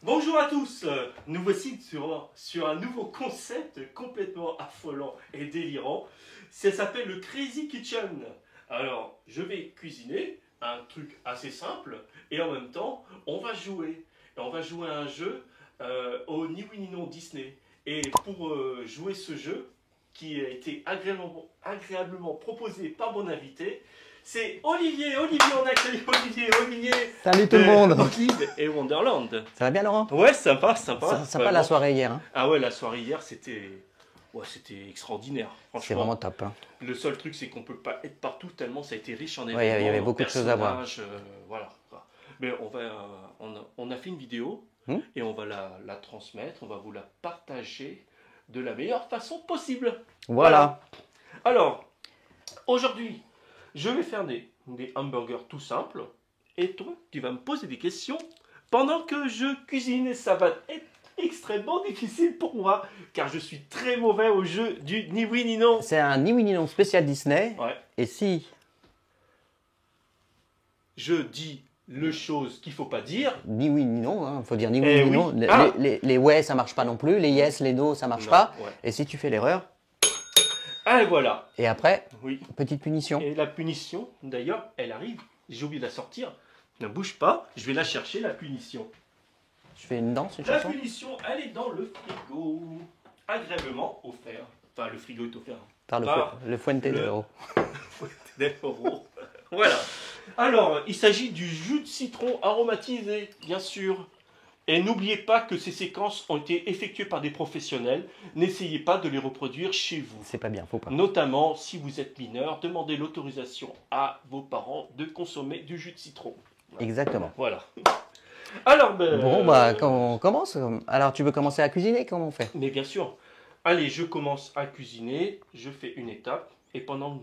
Bonjour à tous, nous voici sur un nouveau concept complètement affolant et délirant. Ça s'appelle le Crazy Kitchen. Alors, je vais cuisiner un truc assez simple et en même temps, on va jouer. Et on va jouer à un jeu au Ni Oui Ni Non Disney. Et pour jouer ce jeu, qui a été agréablement proposé par mon invité, c'est Olivier. Olivier, on accueille Olivier. Salut tout le monde. Olive et Wonderland. Ça va bien Laurent? Ouais, sympa. Sympa la soirée hier. Hein. Ah ouais, la soirée hier, c'était extraordinaire. C'est vraiment top. Hein. Le seul truc, c'est qu'on peut pas être partout tellement ça a été riche en événements. Ouais, il y avait beaucoup de choses à voir. Voilà. Mais on a fait une vidéo et on va la transmettre, on va vous la partager de la meilleure façon possible. Voilà. Alors, aujourd'hui, je vais faire des hamburgers tout simples. Et toi, tu vas me poser des questions pendant que je cuisine. Et ça va être extrêmement difficile pour moi. Car je suis très mauvais au jeu du Ni Oui Ni Non. C'est un Ni Oui Ni Non spécial Disney. Ouais. Et si je dis le chose qu'il ne faut pas dire. Ni oui ni non, il faut dire ni oui ni non. Les ouais, ça marche pas non plus. Les yes, les no, ça marche pas. Ouais. Et si tu fais l'erreur. Ah, voilà. Et après, petite punition. Et la punition, d'ailleurs, elle arrive. J'ai oublié de la sortir. Ne bouge pas, je vais la chercher, la punition. Je fais une danse, une chanson. La punition, elle est dans le frigo. Agréablement offert. Enfin, le frigo est offert. Par le Fuente de Oro. Fuente de Oro. Voilà. Alors, il s'agit du jus de citron aromatisé, bien sûr. Et n'oubliez pas que ces séquences ont été effectuées par des professionnels. N'essayez pas de les reproduire chez vous. C'est pas bien, faut pas. Notamment, si vous êtes mineur, demandez l'autorisation à vos parents de consommer du jus de citron. Voilà. Exactement. Voilà. Alors, quand on commence, alors tu veux commencer à cuisiner, comment on fait? Mais bien sûr. Allez, je commence à cuisiner, je fais une étape, et pendant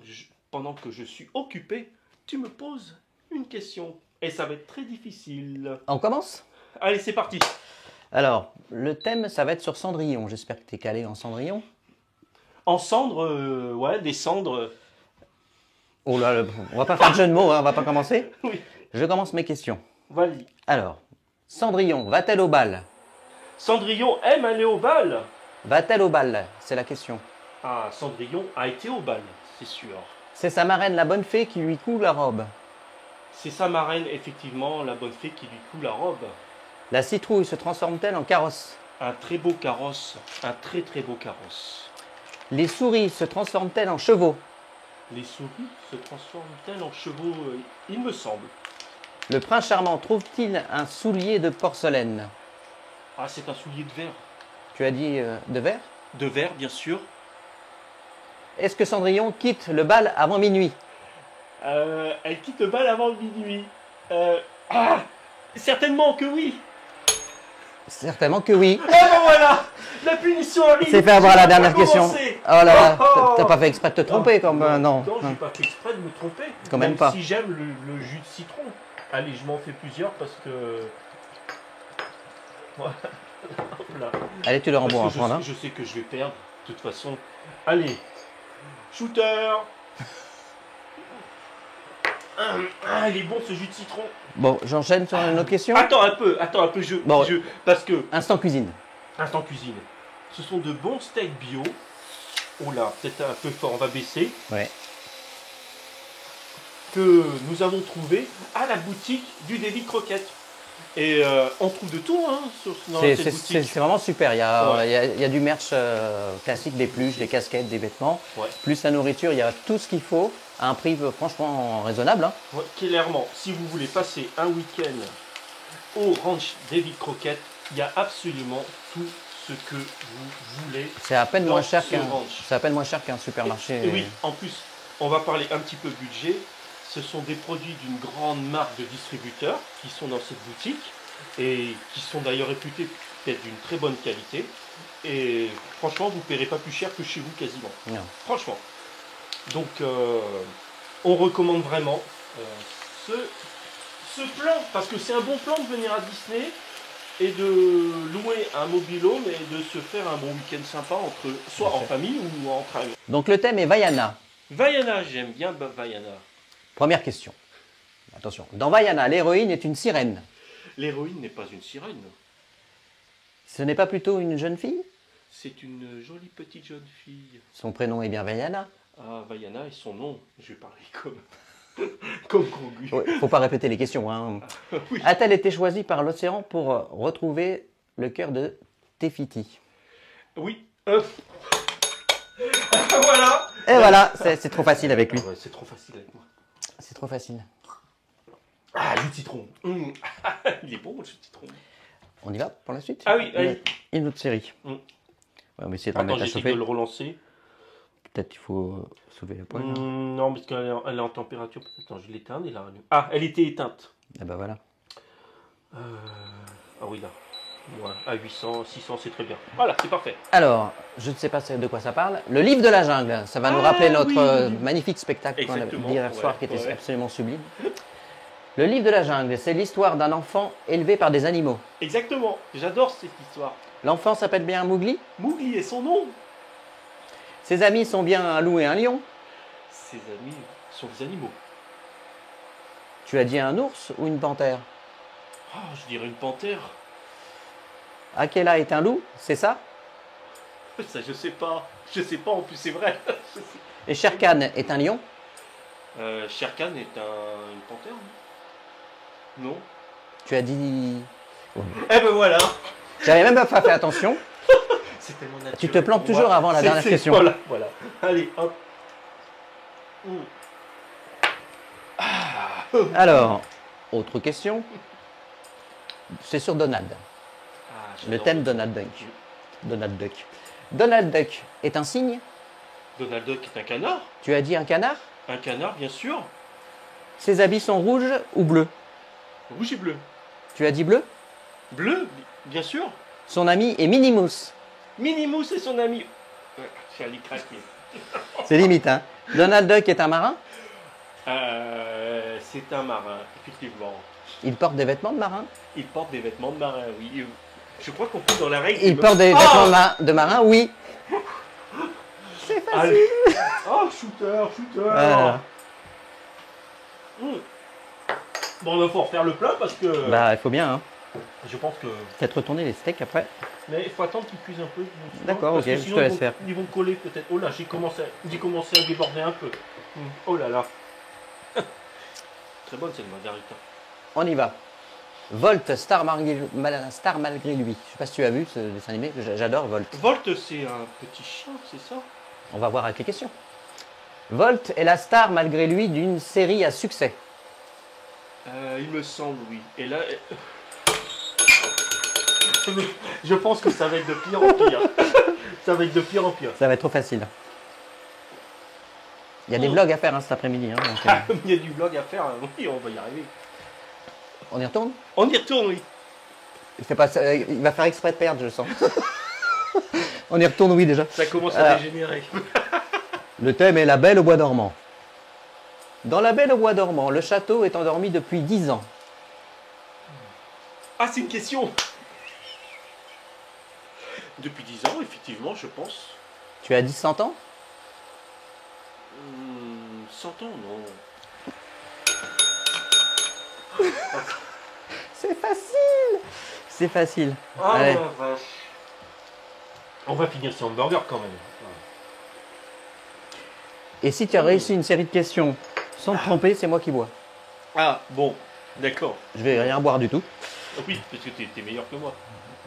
que je suis occupé, tu me poses une question. Et ça va être très difficile. On commence? Allez, c'est parti. Alors, le thème, ça va être sur Cendrillon. J'espère que tu es calé en Cendrillon. En cendres, ouais, des cendres. Oh là, on va pas faire de jeu de mots, hein, on va pas commencer. Oui. Je commence mes questions. Vas-y. Alors, Cendrillon, va-t-elle au bal? Cendrillon aime aller au bal? Va-t-elle au bal? C'est la question. Ah, Cendrillon a été au bal, c'est sûr. C'est sa marraine, la bonne fée, qui lui coud la robe. C'est sa marraine, effectivement, la bonne fée qui lui coud la robe. La citrouille se transforme-t-elle en carrosse? Un très beau carrosse, un très très beau carrosse. Les souris se transforment-elles en chevaux? Les souris se transforment-elles en chevaux, il me semble. Le prince charmant trouve-t-il un soulier de porcelaine? Ah, c'est un soulier de verre. Tu as dit de verre? De verre, bien sûr. Est-ce que Cendrillon quitte le bal avant minuit? Elle quitte le bal avant minuit. Certainement que oui. Certainement que oui. Et ben voilà, la punition arrive. C'est fait avoir la dernière question. Oh là là, t'as pas fait exprès de te tromper comme non. Non, j'ai pas fait exprès de me tromper. Quand même pas. Si j'aime le jus de citron. Allez, je m'en fais plusieurs parce que. Voilà. Allez, tu le rembourses à prendre. Je sais que je vais perdre, de toute façon. Allez, shooter. Il est bon ce jus de citron. Bon, j'enchaîne sur une autre question. Attends un peu, parce que. Instant cuisine. Instant cuisine. Ce sont de bons steaks bio. Oh là, peut-être un peu fort, on va baisser. Ouais. Que nous avons trouvé à la boutique du David Croquette. Et on trouve de tout dans cette boutique. C'est vraiment super. Il y a du merch classique, des peluches, des casquettes, des vêtements. Ouais. Plus la nourriture, il y a tout ce qu'il faut à un prix franchement raisonnable. Hein. Ouais, clairement, si vous voulez passer un week-end au ranch David Croquette, il y a absolument tout ce que vous voulez. C'est à peine moins cher qu'un supermarché. Et oui, en plus, on va parler un petit peu budget. Ce sont des produits d'une grande marque de distributeurs qui sont dans cette boutique et qui sont d'ailleurs réputés d'être d'une très bonne qualité. Et franchement, vous ne paierez pas plus cher que chez vous quasiment. Non. Franchement. Donc, on recommande vraiment ce plan, parce que c'est un bon plan de venir à Disney et de louer un mobile-home et de se faire un bon week-end sympa, soit en famille ou entre amis. Donc le thème est Vaiana. Vaiana, j'aime bien Vaiana. Première question. Attention. Dans Vaiana, l'héroïne est une sirène. L'héroïne n'est pas une sirène. Ce n'est pas plutôt une jeune fille? C'est une jolie petite jeune fille. Son prénom est bien Vaiana. Ah, Vaiana et son nom. Je vais parler comme, comme Grogu. Ouais, faut pas répéter les questions. Hein. Oui. A-t-elle été choisie par l'océan pour retrouver le cœur de Tefiti? Oui. Voilà. Et voilà, c'est trop facile avec lui. Ouais, c'est trop facile avec moi. C'est trop facile. Ah, jus de citron. Il est bon, le jus de citron. On y va pour la suite? Ah oui, allez. Une autre série. Mm. Ouais, on va essayer de Attends, remettre à j'essaie chauffer. de le relancer. Peut-être qu'il faut soulever la poêle. Non, parce qu'elle est en température. Attends, je l'éteins et là. Ah, elle était éteinte. Et ben voilà. Ah oui, là. Ouais, à 800, 600, c'est très bien. Voilà, c'est parfait. Alors, je ne sais pas de quoi ça parle. Le livre de la jungle, ça va nous rappeler notre magnifique spectacle qu'on a vu hier soir qui était absolument sublime. Le livre de la jungle, c'est l'histoire d'un enfant élevé par des animaux. Exactement, j'adore cette histoire. L'enfant s'appelle bien Mowgli. Mowgli est son nom. Ses amis sont bien un loup et un lion. Ses amis sont des animaux. Tu as dit un ours ou une panthère? Ah, je dirais une panthère. Akela est un loup, c'est ça? Ça, je sais pas. Je sais pas, en plus, c'est vrai. Et Shere Khan est un lion? Shere Khan est une panthère, non? Non. Tu as dit... Eh ben voilà. J'avais même pas fait attention. C'est tellement naturel. Tu te plantes toujours avant la dernière question. Voilà. Allez, hop. Alors, autre question. C'est sur Donald. Le thème Donald Duck. Donald Duck. Donald Duck est un cygne? Donald Duck est un canard. Tu as dit un canard? Un canard, bien sûr. Ses habits sont rouges ou bleus? Rouge et bleu. Tu as dit bleu? Bleu, bien sûr. Son ami est Minnie Mouse. Minnie Mouse et son ami. J'ai allé craquer. C'est limite, hein. Donald Duck est un marin? C'est un marin, effectivement. Il porte des vêtements de marin? Il porte des vêtements de marin, oui. Je crois qu'on peut dans la règle. Il porte des vêtements de marin, oui. C'est facile. Allez. Oh, shooter. Voilà. Bon, il va falloir faire le plat parce que... Bah, il faut bien, hein. Je pense que... Peut-être retourner les steaks après. Mais il faut attendre qu'ils cuisent un peu. D'accord, ok, je te laisse faire. Ils vont coller peut-être. Oh là, j'ai commencé à déborder un peu. Oh là là. Très bonne cette margarita. On y va. Volt, star malgré lui. Je sais pas si tu as vu ce dessin animé, j'adore Volt. Volt, c'est un petit chien, c'est ça? On va voir avec les questions. Volt est la star malgré lui d'une série à succès. Il me semble, oui. Et là... Je pense que ça va être de pire en pire. Ça va être de pire en pire. Ça va être trop facile. Il y a des vlogs à faire cet après-midi. Hein, donc, il y a du vlog à faire, oui, on va y arriver. On y retourne? On y retourne, oui. Il va faire exprès de perdre, je sens. On y retourne, oui, déjà. Ça commence à dégénérer. Le thème est La Belle au bois dormant. Dans La Belle au bois dormant, le château est endormi depuis 10 ans. Ah, c'est une question. Depuis 10 ans, effectivement, je pense. Tu as dit 100 ans? 100 ans, non. C'est facile. C'est facile. Ah, allez. vache. On va finir sur hamburger quand même. Et si tu as réussi une série de questions sans te tromper, c'est moi qui bois. Ah, bon, d'accord. Je vais rien boire du tout. Oui, parce que t'es meilleur que moi.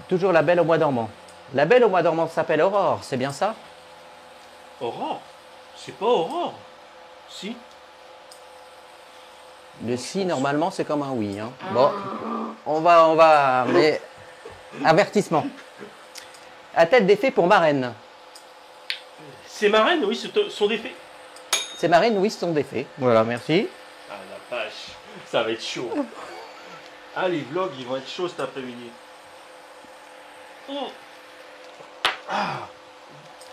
Toujours La Belle au bois dormant. La Belle au bois dormant s'appelle Aurore, c'est bien ça? Aurore? C'est pas Aurore. Si. Le si, normalement, c'est comme un oui. Hein. Bon, on va... Mais... Avertissement. A-t-elle des fées pour marraine? Ces marraines, oui, sont des fées. Ces marraines, oui, ce sont des fées. Voilà, merci. Ah la vache, ça va être chaud. Ah, les vlogs, ils vont être chauds cet après-midi.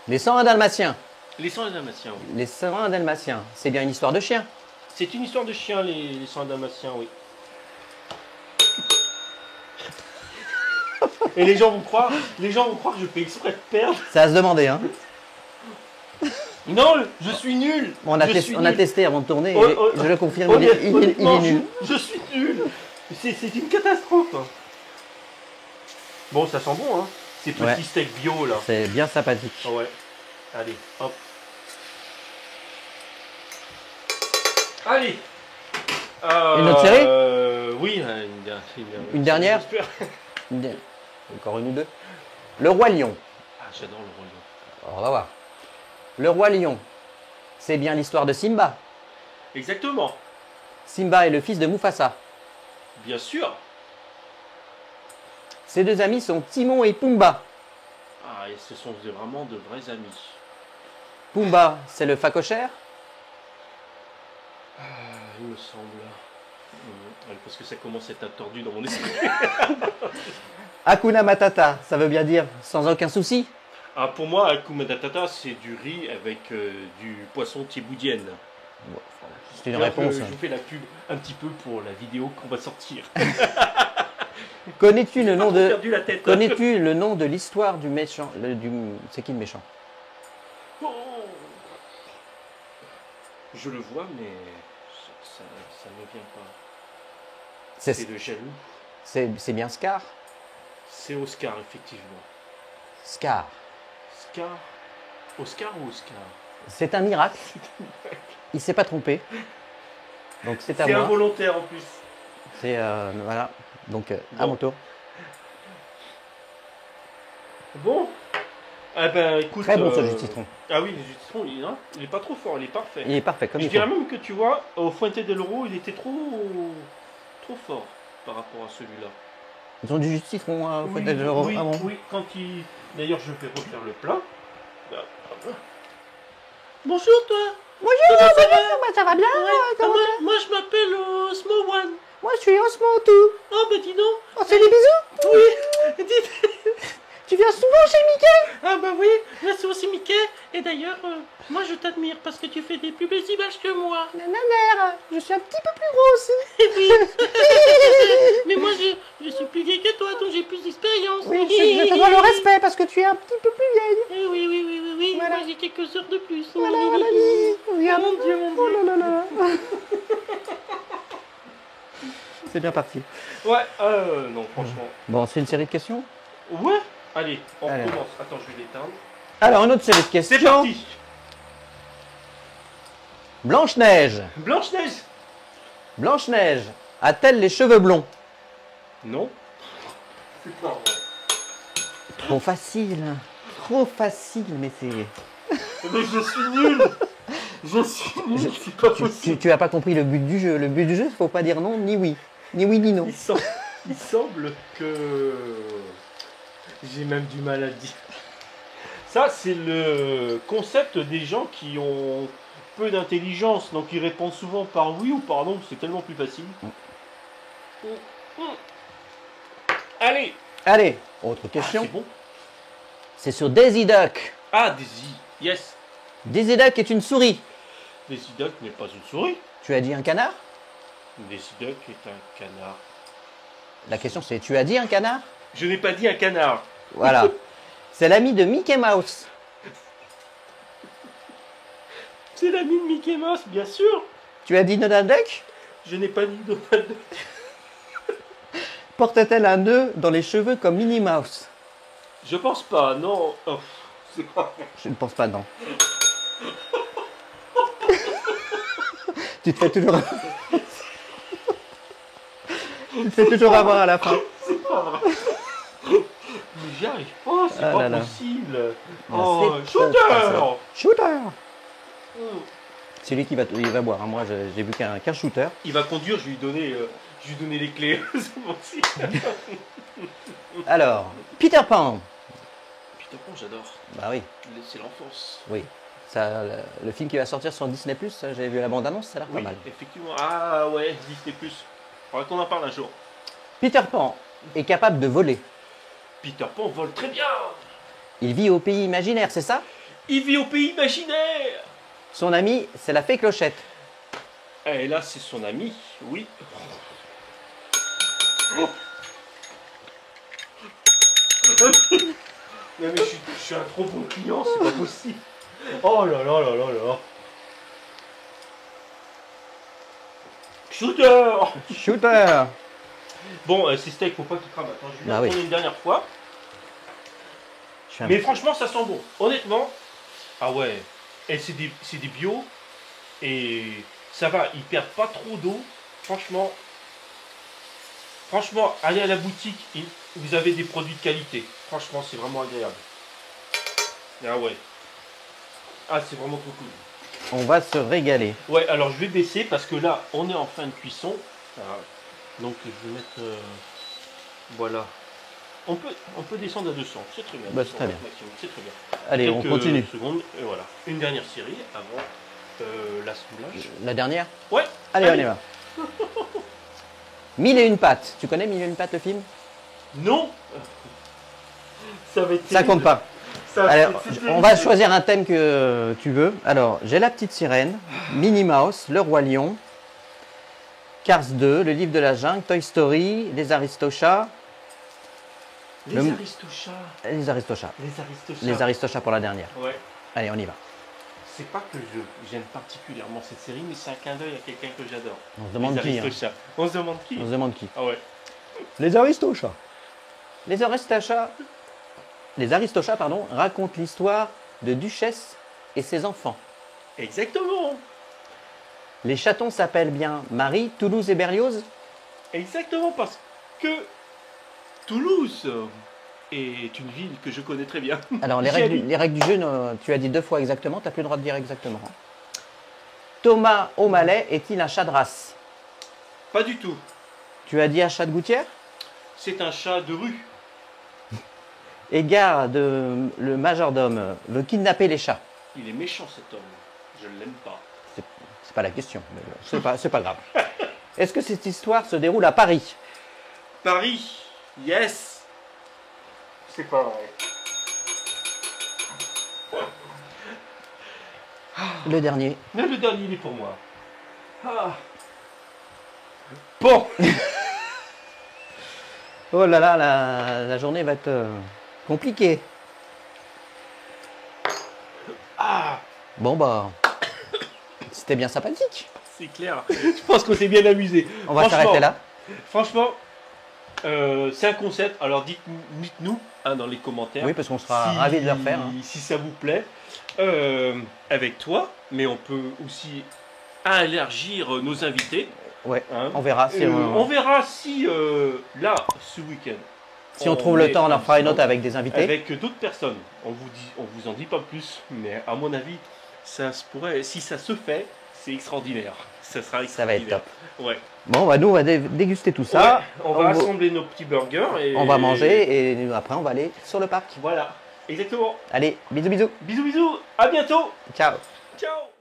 Les 101 Dalmatiens. Les 101 Dalmatiens, oui. Les 101 Dalmatiens, c'est bien une histoire de chien. C'est une histoire de chien, les 101 Dalmatiens, oui. Et les gens vont croire que je fais exprès de perdre. Ça va se demander, hein. Non, je suis nul. On a testé avant de tourner, je le confirme, il est nul. Je suis nul. C'est une catastrophe. Bon, ça sent bon, hein. Ces petits steaks bio là. C'est bien sympathique. Ouais. Allez, hop. Allez. Une autre série Oui, une dernière. Encore une ou deux. Le Roi Lion. Ah, j'adore le Roi Lion. Alors, on va voir. Le Roi Lion, c'est bien l'histoire de Simba. Exactement. Simba est le fils de Mufasa. Bien sûr. Ses deux amis sont Timon et Pumba. Ah, et ce sont vraiment de vrais amis. Pumba, c'est le phacochère. Il me semble. Parce que ça commence à être tordu dans mon esprit. Hakuna Matata, ça veut bien dire sans aucun souci. Ah, pour moi, Hakuna Matata, c'est du riz avec du poisson thieboudienne. C'est une réponse. Je fais la pub un petit peu pour la vidéo qu'on va sortir. Connais-tu le nom de Perdu la tête. Connais-tu le nom de l'histoire du méchant C'est qui le méchant? Oh. Je le vois, mais ça ne vient pas. C'est le jaloux. C'est bien Scar. C'est Oscar, effectivement. Scar. Scar. Oscar ou Oscar? C'est un miracle. Il s'est pas trompé. Donc c'est à moi. C'est involontaire en plus. C'est voilà. Donc à mon tour. Bon. Ah ben écoute. Très bon ce jus de citron. Ah oui, le jus de citron, il est pas trop fort, il est parfait. Il est parfait comme Je il dirais faut. même que tu vois, au Fuente del Oro, il était trop fort par rapport à celui-là. Ils ont du jus de citron au Oui, Fuente del Oro. oui, Ah bon. oui, quand il. D'ailleurs, je vais refaire le plat. Bonjour toi. Bonjour, ça va bien. Moi je m'appelle Osmo One. Moi je suis Osmo Tout. Oh bah dis donc. On se fait des bisous. Oui. Tu viens souvent chez Mickey? Ah bah oui, là c'est aussi Mickey. Et d'ailleurs, moi je t'admire parce que tu fais des plus belles images que moi. Nanana, je suis un petit peu plus gros aussi. Oui. Mais moi je suis plus vieille que toi, donc j'ai plus d'expérience. Oui, je te dois le respect parce que tu es un petit peu plus vieille. Oui. Voilà. Moi j'ai quelques heures de plus. Voilà. Regarde. Mon Dieu. Oh là là là. C'est bien parti. Ouais, non, franchement. Bon, c'est une série de questions. Ouais. Allez, on Allez. commence. Attends, je vais l'éteindre. Alors, une autre série de questions. C'est parti. Blanche-Neige. Blanche-Neige. Blanche-Neige a-t-elle les cheveux blonds? Non. C'est pas vrai. Trop facile. Trop facile, mais c'est... Mais je suis nul. C'est pas possible. Tu as pas compris le but du jeu. Le but du jeu, faut pas dire non ni oui. Ni oui ni non. Il semble que j'ai même du mal à le dire. Ça, c'est le concept des gens qui ont peu d'intelligence, donc ils répondent souvent par oui ou par non, c'est tellement plus facile. Allez, Autre question. c'est bon. C'est sur Daisy Duck. Ah, Daisy, yes. Daisy Duck est une souris. Daisy Duck n'est pas une souris. Tu as dit un canard? Daisy Duck est un canard. La question c'est, tu as dit un canard? Je n'ai pas dit un canard. Voilà. C'est l'ami de Mickey Mouse. C'est l'ami de Mickey Mouse, bien sûr. Tu as dit Donald Duck? Je n'ai pas dit Donald Duck. Porte-t-elle un nœud dans les cheveux comme Minnie Mouse? Je pense pas, non. Oh, c'est pas vrai. Je ne pense pas, non. Tu te fais toujours... tu te fais toujours avoir à la fin. C'est pas vrai. Mais j'y arrive pas, c'est Ah pas là là. possible. Ah, Oh, c'est trop facile. shooter. Shooter. Mm. C'est lui qui va, il va boire. Hein. Moi, j'ai vu qu'un shooter. Il va conduire, je vais lui donner les clés. C'est bon aussi. Alors, Peter Pan. Peter Pan, j'adore. Bah oui, C'est l'enfance. oui. Ça, le film qui va sortir sur Disney+, j'avais vu la bande-annonce, ça a l'air pas Oui, mal. effectivement. Ah ouais, Disney+. Faudrait qu'on en parle un jour. Peter Pan est capable de voler. Peter Pan vole très bien. Il vit au pays imaginaire, c'est ça? Il vit au pays imaginaire. Son ami, c'est la fée Clochette. Et là, c'est son ami, oui. Non mais je suis un trop bon client, c'est pas possible. Oh là là là là là. Shooter. Shooter. Bon, c'est steak, faut pas qu'il crame. Attends, je vais Ah le oui. tourner une dernière fois. Mais franchement, ça sent bon. Honnêtement, ah ouais. Et c'est des bio. Et ça va, ils perdent pas trop d'eau. Franchement, allez à la boutique, vous avez des produits de qualité. Franchement, c'est vraiment agréable. Ah ouais. Ah, c'est vraiment trop cool. On va se régaler. Ouais, alors je vais baisser parce que là, on est en fin de cuisson. Ah, donc je vais mettre... voilà. On peut descendre à 200, c'est très bien. Bah, c'est très bien. C'est très bien. Allez, on continue. Secondes, et voilà. Une dernière série avant l'assemblage. La dernière? Ouais. Allez, on y va. 1001 pattes. Tu connais 1001 pattes, le film? Non. Ça va être ça compte pas. Alors, on va choisir un thème que tu veux. Alors, j'ai La Petite Sirène, Minnie Mouse, Le Roi Lion, Cars 2, Le Livre de la Jungle, Toy Story, Les Aristochats. Les Aristochats. Les Aristochats. Les Aristochats. Les Aristochats pour la dernière. Ouais. Allez, on y va. C'est pas que j'aime particulièrement cette série, mais c'est un clin d'œil à quelqu'un que j'adore. On se demande qui. Hein. On se demande qui. On se demande qui. Ah ouais. Les Aristochats. Les Aristochats. Les Aristochats, pardon, racontent l'histoire de Duchesse et ses enfants. Exactement. Les chatons s'appellent bien Marie, Toulouse et Berlioz. Exactement, parce que Toulouse est une ville que je connais très bien. Alors, les règles du jeu, tu as dit 2 fois exactement, tu n'as plus le droit de dire exactement. Thomas O'Malley est-il un chat de race? Pas du tout. Tu as dit un chat de gouttière? C'est un chat de rue. Égard de le majordome veut kidnapper les chats. Il est méchant cet homme. Je ne l'aime pas. C'est pas la question, mais c'est pas grave. Est-ce que cette histoire se déroule à Paris? Paris, yes. C'est pas vrai. Le dernier. Mais le dernier, il est pour moi. Ah. Bon. Oh là là, la journée va être compliquée. Ah. Bon bah, c'était bien sympathique. C'est clair. Je pense qu'on s'est bien amusé. On va s'arrêter là. Franchement, c'est un concept. Alors dites-nous hein, dans les commentaires. Oui, parce qu'on sera ravis de le refaire. Hein. Si ça vous plaît. Avec toi, mais on peut aussi élargir nos invités. Ouais, hein. On verra si on verra si là, ce week-end, si on trouve le temps, on en fera une autre avec des invités. Avec d'autres personnes. On vous en dit pas plus, mais à mon avis, ça se pourrait. Si ça se fait, c'est extraordinaire. Ça sera extraordinaire. Ça va être top. Ouais. Bon, bah nous, on va déguster tout ça. Ouais, on va assembler nos petits burgers. Et on va manger et après, on va aller sur le parc. Voilà, exactement. Allez, bisous, bisous. Bisous, bisous. À bientôt. Ciao. Ciao.